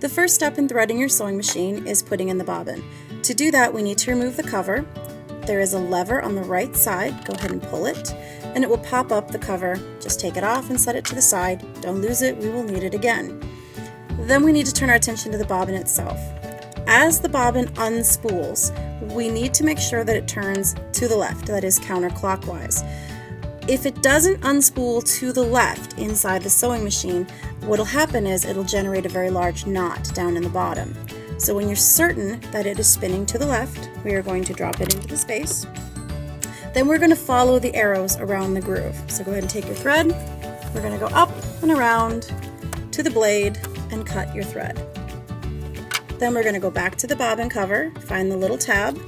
The first step in threading your sewing machine is putting in the bobbin. To do that, we need to remove the cover. There is a lever on the right side. Go ahead and pull it, and it will pop up the cover. Just take it off and set it to the side. Don't lose it, we will need it again. Then we need to turn our attention to the bobbin itself. As the bobbin unspools, we need to make sure that it turns to the left, that is counterclockwise. If it doesn't unspool to the left inside the sewing machine, what'll happen is it'll generate a very large knot down in the bottom. So when you're certain that it is spinning to the left, we are going to drop it into the space. Then we're going to follow the arrows around the groove. So go ahead and take your thread. We're going to go up and around to the blade and cut your thread. Then we're going to go back to the bobbin cover, find the little tab.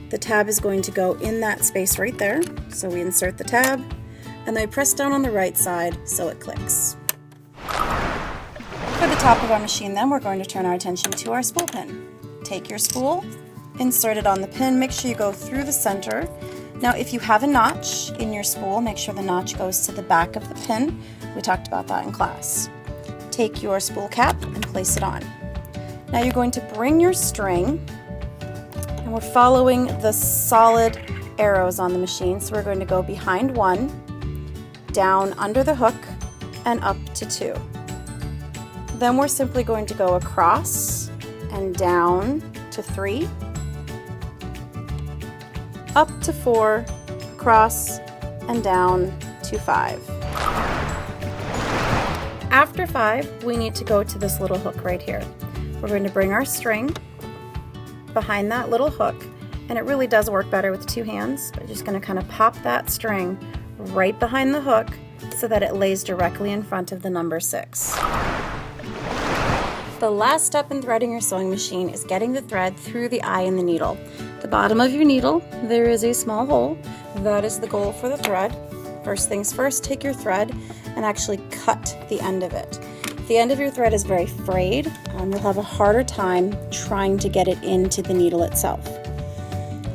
The tab is going to go in that space right there. So we insert the tab, and then we press down on the right side so it clicks. For the top of our machine then, we're going to turn our attention to our spool pin. Take your spool, insert it on the pin, make sure you go through the center. Now if you have a notch in your spool, make sure the notch goes to the back of the pin. We talked about that in class. Take your spool cap and place it on. Now you're going to bring your string, and we're following the solid arrows on the machine, so we're going to go behind 1, down under the hook, and up to 2. Then we're simply going to go across and down to 3, up to 4, across and down to 5. After 5, we need to go to this little hook right here. We're going to bring our string behind that little hook, and it really does work better with 2 hands, but just going to kind of pop that string right behind the hook so that it lays directly in front of the number 6. The last step in threading your sewing machine is getting the thread through the eye in the needle. The bottom of your needle, there is a small hole. That is the goal for the thread. First things first, take your thread and actually cut the end of it. If the end of your thread is very frayed, you'll have a harder time trying to get it into the needle itself.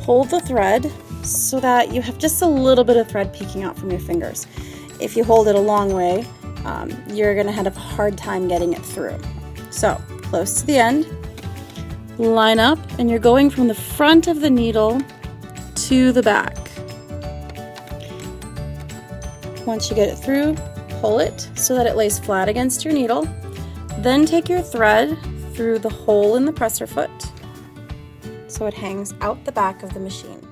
Hold the thread so that you have just a little bit of thread peeking out from your fingers. If you hold it a long way, you're going to have a hard time getting it through. So, close to the end, line up, and you're going from the front of the needle to the back. Once you get it through, pull it so that it lays flat against your needle. Then take your thread through the hole in the presser foot so it hangs out the back of the machine.